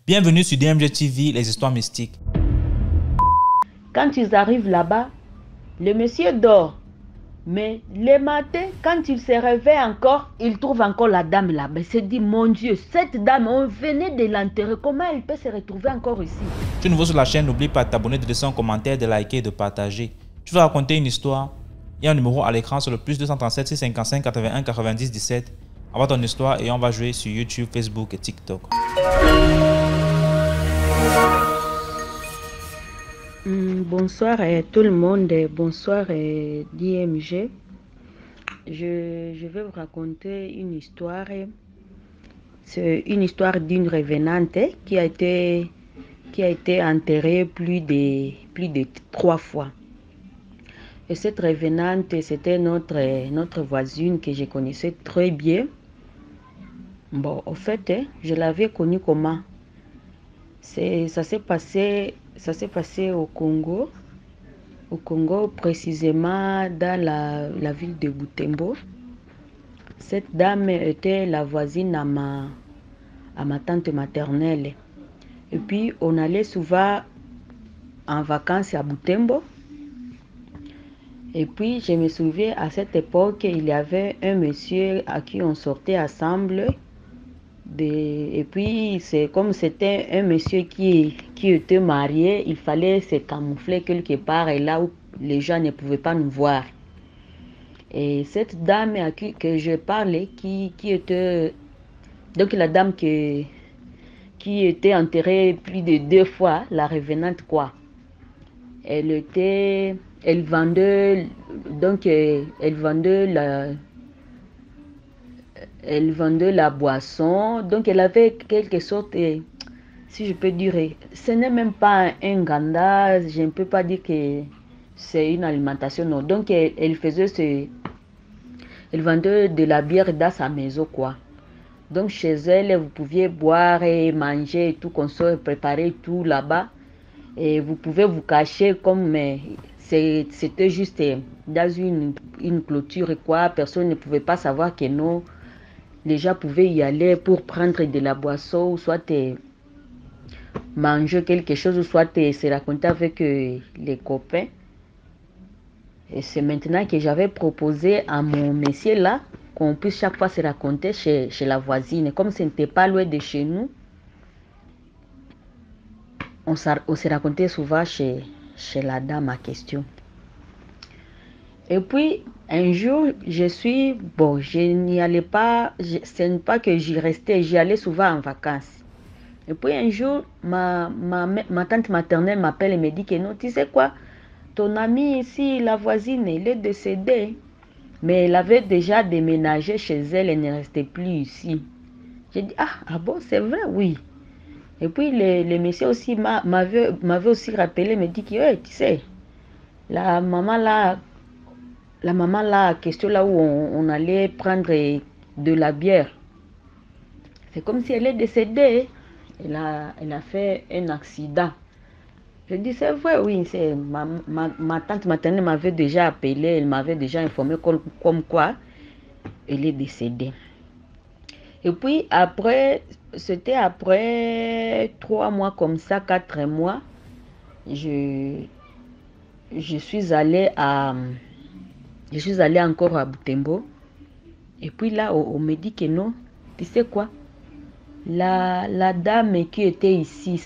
Bienvenue sur DMG TV, les histoires mystiques. Quand ils arrivent là-bas, le monsieur dort. Mais le matin, quand il se réveille encore, il trouve encore la dame là-bas. Il se dit, mon Dieu, cette dame, on venait de l'enterrer. Comment elle peut se retrouver encore ici? Si tu es nouveau sur la chaîne, n'oublie pas de t'abonner, de laisser un commentaire, de liker et de partager. Tu vas raconter une histoire. Il y a un numéro à l'écran sur le plus 237 655 81 90 17. Envoie ton histoire et on va jouer sur YouTube, Facebook et TikTok. Bonsoir tout le monde, bonsoir DMG. Je vais vous raconter une histoire. C'est une histoire d'une revenante qui a été enterrée plus de 3 fois. Et cette revenante, c'était notre voisine que je connaissais très bien. Bon, au fait, je l'avais connue comment? Ça s'est passé au Congo. Au Congo, précisément dans la ville de Butembo. Cette dame était la voisine à ma tante maternelle. Et puis, on allait souvent en vacances à Butembo. Et puis, je me souviens, à cette époque, il y avait un monsieur à qui on sortait ensemble. Et puis, c'est comme c'était un monsieur qui était marié, il fallait se camoufler quelque part et là où les gens ne pouvaient pas nous voir. Et cette dame à que je parlais, qui était... Donc, la dame qui était enterrée plus de 2 fois, la revenante quoi. Elle vendait... Donc, elle vendait la boisson. Donc, elle avait quelque sorte, si je peux dire, ce n'est même pas un ganda, je ne peux pas dire que c'est une alimentation, non. Donc, elle vendait de la bière dans sa maison, quoi. Donc, chez elle, vous pouviez boire et manger et tout, consommer, préparer tout là-bas. Et vous pouvez vous cacher comme... c'était juste dans une clôture, quoi. Personne ne pouvait pas savoir que non. Les gens pouvaient y aller pour prendre de la boisson, ou soit manger quelque chose, ou soit se raconter avec les copains. Et c'est maintenant que j'avais proposé à mon monsieur là, qu'on puisse chaque fois se raconter chez la voisine. Comme ce n'était pas loin de chez nous, on se racontait souvent chez la dame en question. Et puis, un jour, je n'y allais pas, ce n'est pas que j'y restais, j'y allais souvent en vacances. Et puis un jour, ma tante maternelle m'appelle et me dit que non, tu sais quoi, ton amie ici, la voisine, elle est décédée. Mais elle avait déjà déménagé chez elle, elle ne restait plus ici. J'ai dit, ah bon, c'est vrai, oui. Et puis le monsieur aussi m'avait aussi rappelé, me dit que, hey, tu sais, la maman là, question là où on allait prendre de la bière, c'est comme si elle est décédée. Elle a fait un accident. Je dis, c'est vrai, oui, c'est ma tante maternelle m'avait déjà appelé, elle m'avait déjà informé comme quoi elle est décédée. Et puis c'était après 3 mois comme ça, 4 mois, je suis allée encore à Butembo. Et puis là, on me dit que non, tu sais quoi, la dame qui était ici,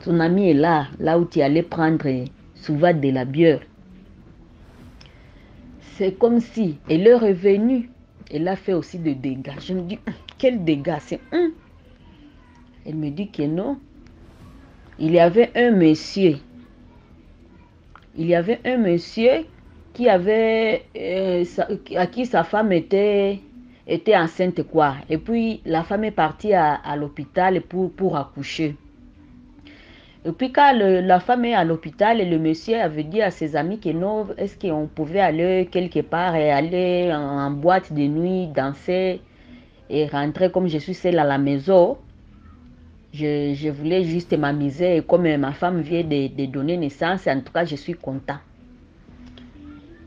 ton amie est là où tu allais prendre souvent de la bière. C'est comme si elle est revenue, elle a fait aussi des dégâts. Je me dis, quel dégâts c'est? Elle me dit que non. Il y avait un monsieur qui avait, à qui sa femme était enceinte, quoi. Et puis, la femme est partie à l'hôpital pour accoucher. Et puis, quand la femme est à l'hôpital, le monsieur avait dit à ses amis que non, est-ce qu'on pouvait aller quelque part et aller en boîte de nuit, danser et rentrer comme je suis seule à la maison. Je voulais juste m'amuser et comme ma femme vient de donner naissance, en tout cas, je suis content.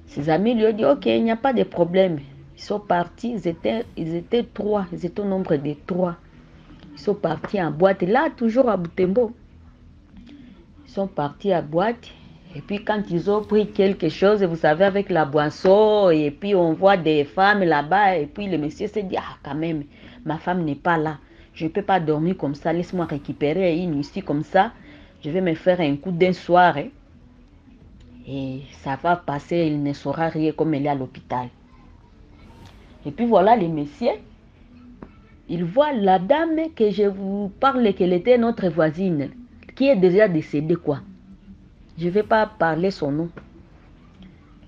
Ses amis lui ont dit, ok, il n'y a pas de problème. Ils sont partis, ils étaient 3, ils étaient au nombre de 3. Ils sont partis en boîte, là, toujours à Butembo. Ils sont partis à boîte. Et puis quand ils ont pris quelque chose, vous savez, avec la boisson, et puis on voit des femmes là-bas, et puis le monsieur s'est dit, ah quand même, ma femme n'est pas là. Je ne peux pas dormir comme ça, laisse-moi récupérer une ici comme ça. Je vais me faire un coup d'un soir. Hein, et ça va passer, il ne saura rien comme elle est à l'hôpital. Et puis voilà, les messieurs, ils voient la dame que je vous parle, qu'elle était notre voisine, qui est déjà décédée, quoi. Je ne vais pas parler son nom.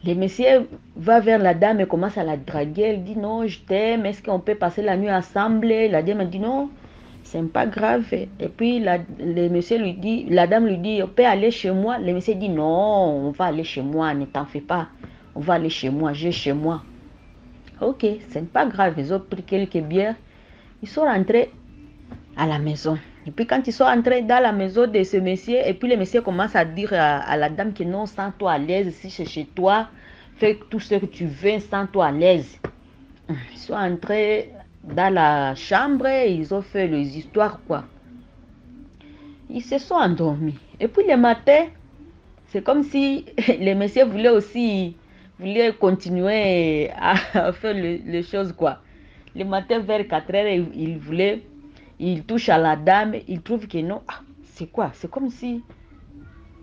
Le monsieur va vers la dame et commence à la draguer. Elle dit non, je t'aime, est-ce qu'on peut passer la nuit ensemble? La dame dit non, c'est pas grave. Et puis le monsieur lui dit, la dame lui dit, on peut aller chez moi. Le monsieur dit non, on va aller chez moi, ne t'en fais pas. On va aller chez moi, j'ai chez moi. Ok, c'est pas grave, ils ont pris quelques bières. Ils sont rentrés à la maison. Et puis quand ils sont entrés dans la maison de ce monsieur, et puis le monsieur commence à dire à la dame que non, sens-toi à l'aise, si c'est chez toi, fais tout ce que tu veux, sens-toi à l'aise. Ils sont entrés dans la chambre, ils ont fait les histoires, quoi. Ils se sont endormis. Et puis le matin, c'est comme si le monsieur voulait continuer à faire les choses, quoi. Le matin vers 4 heures, il touche à la dame, il trouve que non, ah, c'est quoi? C'est comme si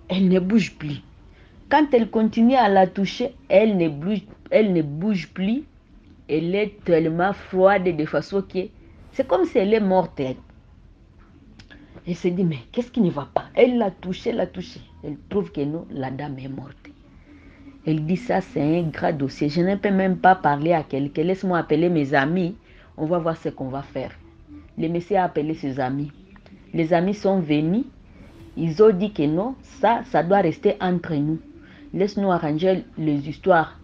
elle ne bouge plus. Quand elle continue à la toucher, elle ne bouge plus. Elle est tellement froide de façon que c'est comme si elle est morte. Elle se dit, mais qu'est-ce qui ne va pas? Elle l'a touché, Elle trouve que non, la dame est morte. Elle dit, ça c'est un grand dossier. Je ne peux même pas parler à quelqu'un. Laisse-moi appeler mes amis. On va voir ce qu'on va faire. Le monsieur a appelé ses amis. Les amis sont venus. Ils ont dit que non, ça doit rester entre nous. Laisse-nous arranger les histoires.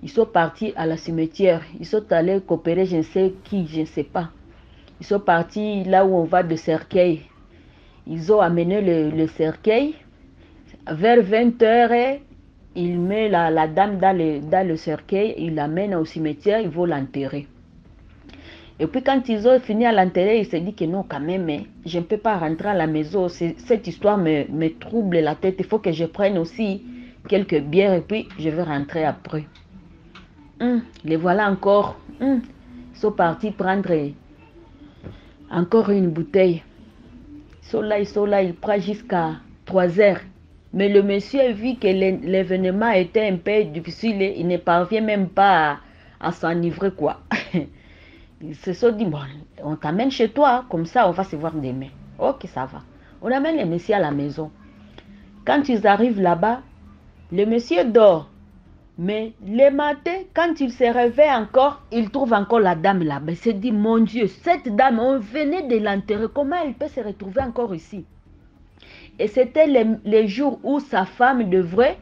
Ils sont partis à la cimetière. Ils sont allés coopérer, je ne sais qui, je ne sais pas. Ils sont partis là où on va de cercueil. Ils ont amené le cercueil. Vers 20 heures, il met la dame dans le cercueil. Il l'amène au cimetière, ils vont l'enterrer. Et puis quand ils ont fini à l'enterrer, il se dit que non, quand même, je ne peux pas rentrer à la maison. Cette histoire me trouble la tête. Il faut que je prenne aussi quelques bières et puis je vais rentrer après. Les voilà encore. Ils sont partis prendre encore une bouteille. Ils sont là, ils prennent jusqu'à 3 heures. Mais le monsieur vu que l'événement était un peu difficile, il ne parvient même pas à s'enivrer, quoi. Ils se sont dit, bon, on t'amène chez toi, comme ça on va se voir demain. Ok, ça va. On amène le monsieur à la maison. Quand ils arrivent là-bas, le monsieur dort. Mais le matin, quand il se réveille encore, il trouve encore la dame là-bas. Il se dit, mon Dieu, cette dame, on venait de l'enterrer. Comment elle peut se retrouver encore ici? Et c'était les jours où sa femme devrait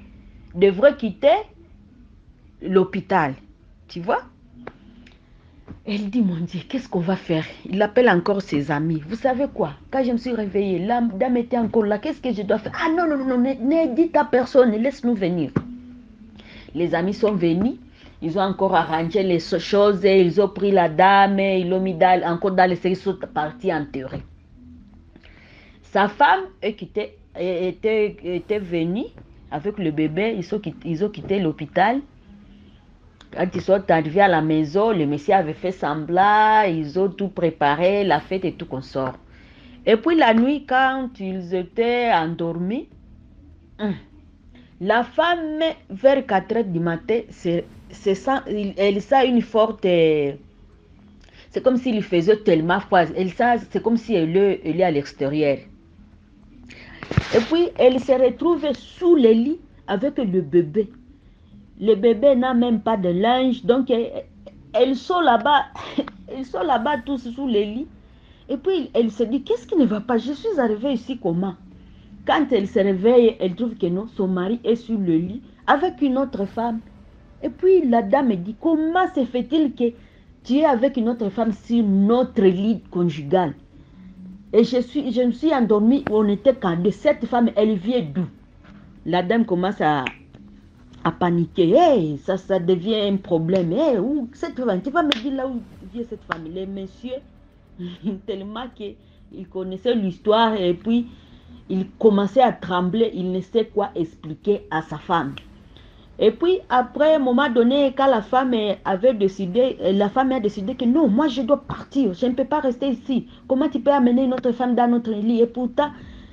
quitter l'hôpital. Tu vois? Elle dit, mon Dieu, qu'est-ce qu'on va faire? Il appelle encore ses amis. Vous savez quoi? Quand je me suis réveillée, la dame était encore là. Qu'est-ce que je dois faire? Ah non, non, non, ne dites à personne, laisse-nous venir. Les amis sont venus. Ils ont encore arrangé les choses. Ils ont pris la dame. Ils l'ont mis encore dans les ils sont partis enterrer. Sa femme était venue avec le bébé. Ils ont quitté l'hôpital. Quand ils sont arrivés à la maison, le monsieur avait fait semblant, ils ont tout préparé, la fête et tout consort. Et puis la nuit, quand ils étaient endormis, la femme, vers 4 heures du matin, elle sent une forte... C'est comme s'il faisait tellement froid. C'est comme si elle est à l'extérieur. Et puis, elle se retrouve sous le lit avec le bébé. Le bébé n'a même pas de linge, donc elles sont là-bas, tous sous le lit. Et puis elle se dit, qu'est-ce qui ne va pas? Je suis arrivée ici comment? Quand elle se réveille, elle trouve que non, son mari est sur le lit avec une autre femme. Et puis la dame dit, comment se fait-il que tu es avec une autre femme sur notre lit conjugal? Et je me suis endormie, on était quand de cette femme, elle vient d'où? La dame commence à paniquer. Hey, ça devient un problème. Hey, où cette femme, tu vas me dire là où vient cette femme? Les messieurs Tellement qu'il connaissait l'histoire et puis il commençait à trembler. Il ne sait quoi expliquer à sa femme. Et puis, après, à un moment donné, quand la femme avait décidé, la femme a décidé que non, moi, je dois partir. Je ne peux pas rester ici. Comment tu peux amener une autre femme dans notre lit? Et pourtant,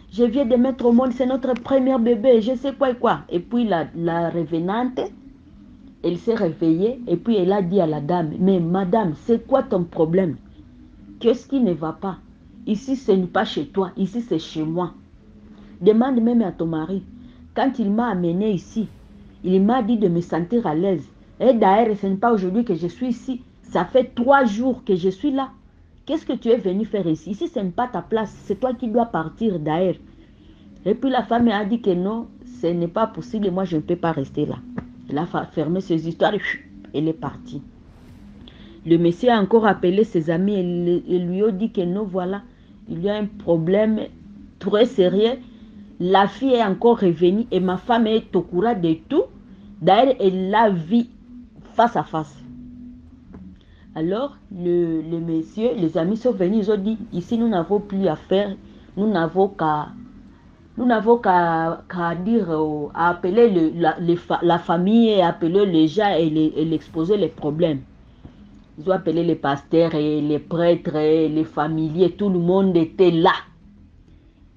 je viens de mettre au monde, c'est notre premier bébé, je sais quoi et quoi. Et puis, la revenante, elle s'est réveillée et puis elle a dit à la dame, mais madame, c'est quoi ton problème? Qu'est-ce qui ne va pas? Ici, ce n'est pas chez toi, ici, c'est chez moi. Demande même à ton mari. Quand il m'a amené ici, il m'a dit de me sentir à l'aise. Et d'ailleurs, ce n'est pas aujourd'hui que je suis ici. Ça fait 3 jours que je suis là. Qu'est-ce que tu es venu faire ici? Ici, ce n'est pas ta place. C'est toi qui dois partir d'ailleurs. Et puis la femme a dit que non, ce n'est pas possible. Moi, je ne peux pas rester là. Elle a fermé ses histoires et elle est partie. Le monsieur a encore appelé ses amis et lui a dit que non, voilà, il y a un problème très sérieux. La fille est encore revenue et ma femme est au courant de tout. D'ailleurs, elle l'a vu face à face. Alors, le monsieur, les amis sont venus, ils ont dit, ici, nous n'avons plus à faire, nous n'avons qu'à dire, à appeler la famille et appeler les gens et l'exposer les problèmes. Ils ont appelé les pasteurs et les prêtres et les familiers, tout le monde était là.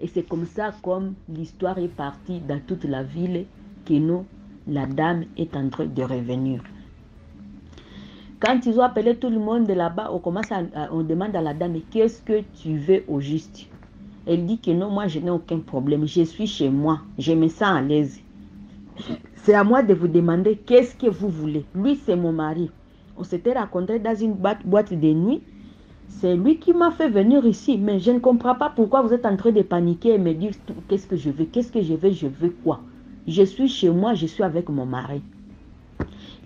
Et c'est comme ça, comme l'histoire est partie dans toute la ville, que nous, la dame est en train de revenir. Quand ils ont appelé tout le monde de là-bas, on demande à la dame, qu'est-ce que tu veux au juste? Elle dit que non, moi je n'ai aucun problème, je suis chez moi, je me sens à l'aise. C'est à moi de vous demander, qu'est-ce que vous voulez? Lui, c'est mon mari. On s'était rencontrés dans une boîte de nuit. C'est lui qui m'a fait venir ici, mais je ne comprends pas pourquoi vous êtes en train de paniquer et me dire qu'est-ce que je veux, je veux quoi? Je suis chez moi, je suis avec mon mari.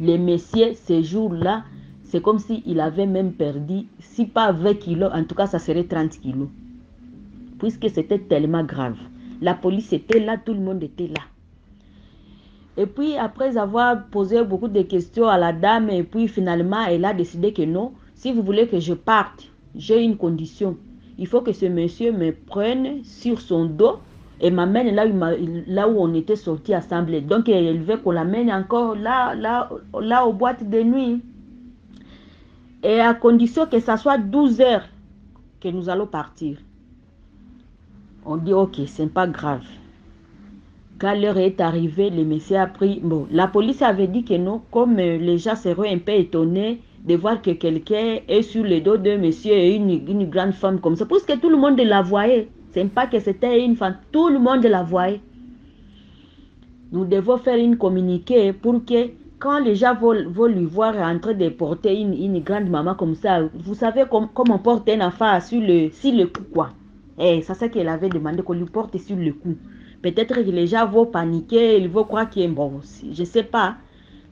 Le monsieur, ces jours-là, c'est comme s'il avait même perdu, si pas 20 kilos, en tout cas ça serait 30 kilos. Puisque c'était tellement grave. La police était là, tout le monde était là. Et puis après avoir posé beaucoup de questions à la dame, et puis finalement elle a décidé que non, si vous voulez que je parte, j'ai une condition. Il faut que ce monsieur me prenne sur son dos et m'amène là où on était sortis ensemble. Donc elle veut qu'on l'amène encore là aux boîtes de nuit. Et à condition que ça soit 12 heures que nous allons partir. On dit ok, c'est pas grave. Quand l'heure est arrivée, le monsieur a pris... Bon, la police avait dit que non, comme les gens seraient un peu étonnés de voir que quelqu'un est sur le dos d'un monsieur et une grande femme comme ça. Parce que tout le monde la voyait. Ce n'est pas que c'était une femme, tout le monde la voyait. Nous devons faire une communiqué pour que quand les gens vont lui voir en train de porter une grande maman comme ça, vous savez comment on porte un enfant sur le cou, quoi. Et c'est ça qu'elle avait demandé, qu'on lui porte sur le cou. Peut-être que les gens vont paniquer, ils vont croire qu'il est bon. Je ne sais pas.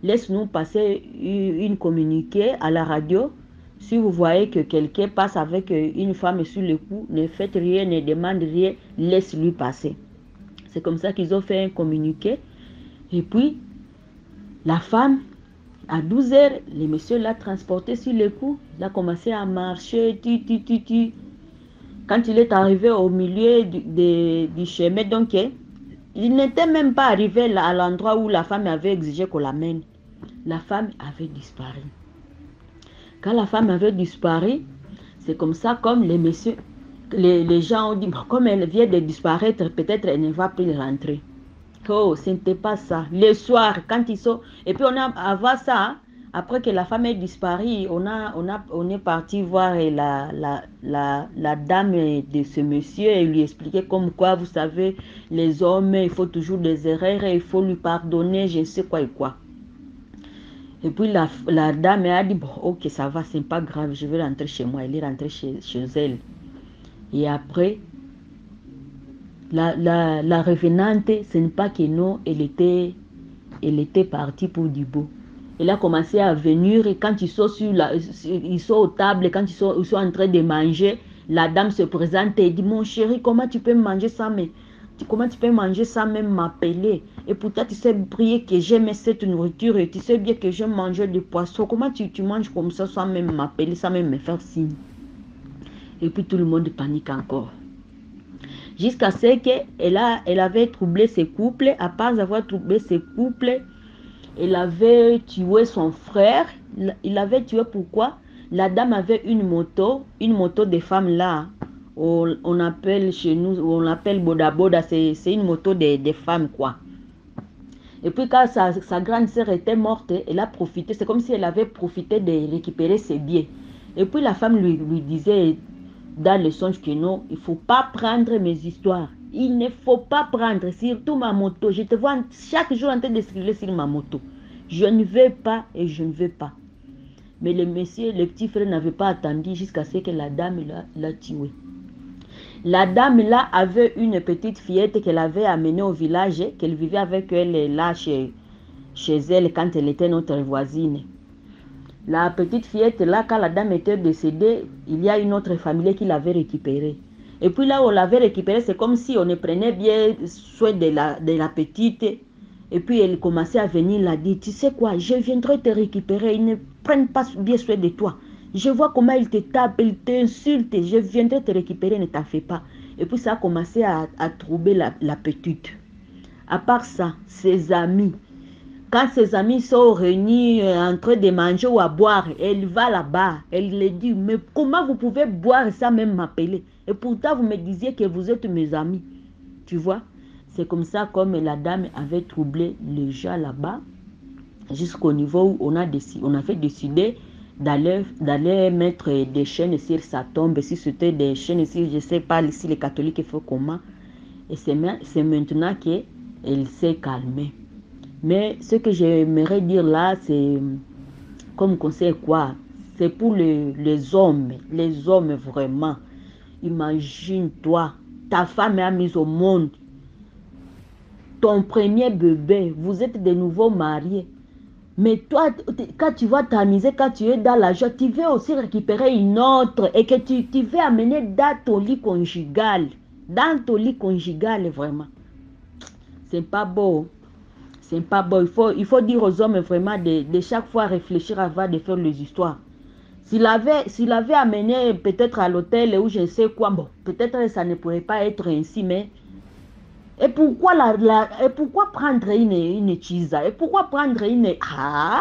Laisse-nous passer une communiqué à la radio. Si vous voyez que quelqu'un passe avec une femme sur le cou, ne faites rien, ne demandez rien, laisse-lui passer. C'est comme ça qu'ils ont fait un communiqué. Et puis, la femme, à 12 heures, le monsieur l'a transporté sur le cou. Il a commencé à marcher, Quand il est arrivé au milieu du chemin, donc, il n'était même pas arrivé à l'endroit où la femme avait exigé qu'on l'amène. La femme avait disparu. Quand la femme avait disparu, c'est comme ça, comme les gens ont dit, bon, comme elle vient de disparaître, peut-être elle ne va plus rentrer. Oh, ce n'était pas ça. Le soir, quand ils sont... Et puis, avant ça, après que la femme ait disparu, on est parti voir la dame de ce monsieur et lui expliquer comme quoi, vous savez, les hommes, il faut toujours des erreurs, il faut lui pardonner, je ne sais quoi et quoi. Et puis la dame a dit, bon, ok, ça va, c'est pas grave, je vais rentrer chez moi. Elle est rentrée chez elle. Et après, la revenante, ce n'est pas que non, elle était partie pour du beau. Elle a commencé à venir et quand ils sont ils sont aux tables, quand ils sont en train de manger, la dame se présente et dit, mon chéri, comment tu peux manger ça, comment tu peux manger ça même m'appeler? Et pourtant, tu sais bien que j'aime cette nourriture et tu sais bien que j'aime manger du poisson. Comment tu manges comme ça sans même m'appeler, sans même me faire signe? Et puis tout le monde panique encore. Jusqu'à ce qu'elle avait troublé ses couples. À part avoir troublé ses couples, elle avait tué son frère. Il l'avait tué pourquoi? La dame avait une moto des femmes là. On appelle chez nous, on appelle Boda Boda, c'est une moto des femmes quoi. Et puis quand sa grande sœur était morte, elle a profité, c'est comme si elle avait profité de récupérer ses billets. Et puis la femme lui disait dans le songe que non, il ne faut pas prendre mes histoires. Il ne faut pas prendre, surtout ma moto. Je te vois chaque jour en train de scroller sur ma moto. Je ne veux pas et je ne veux pas. Mais le monsieur, le petit frère n'avait pas attendu jusqu'à ce que la dame l'a tué. La dame là avait une petite fillette qu'elle avait amenée au village, qu'elle vivait avec elle là chez elle quand elle était notre voisine. La petite fillette là, quand la dame était décédée, il y a une autre famille qui l'avait récupérée. Et puis là où on l'avait récupérée, c'est comme si on prenait bien soin de la petite. Et puis elle commençait à venir la dire, tu sais quoi, je viendrai te récupérer, ils ne prennent pas bien soin de toi. Je vois comment ils te tapent, ils t'insultent, je viendrai te récupérer, ne t'en fais pas. Et puis ça a commencé à troubler la petite. À part ça, ses amis, quand ses amis sont réunis en train de manger ou à boire, elle va là-bas, elle lui dit, mais comment vous pouvez boire ça même m'appeler? Et pourtant vous me disiez que vous êtes mes amis, tu vois? C'est comme ça comme la dame avait troublé les gens là-bas, jusqu'au niveau où on avait décidé d'aller mettre des chaînes sur sa tombe. Si c'était des chaînes, si je ne sais pas si les catholiques font comment. Et c'est maintenant qu'elle s'est calmée. Mais ce que j'aimerais dire là, c'est comme conseil quoi? C'est pour les hommes vraiment. Imagine-toi, ta femme est mise au monde. Ton premier bébé, vous êtes de nouveau mariés. Mais toi, quand tu vas t'amuser, quand tu es dans la joie, tu veux aussi récupérer une autre et que tu veux amener dans ton lit conjugal. Dans ton lit conjugal, vraiment. C'est pas beau. C'est pas beau. Il faut dire aux hommes vraiment de chaque fois réfléchir avant de faire les histoires. S'il avait amené peut-être à l'hôtel ou je ne sais quoi, bon, peut-être ça ne pourrait pas être ainsi, mais... Et pourquoi prendre une chisa? Et pourquoi prendre une... Ah!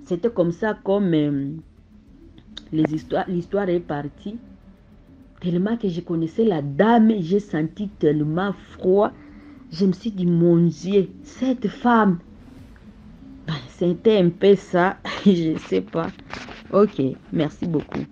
C'était comme ça comme l'histoire est partie. Tellement que je connaissais la dame, j'ai senti tellement froid. Je me suis dit, mon Dieu, cette femme. C'était un peu ça, je ne sais pas. Ok, merci beaucoup.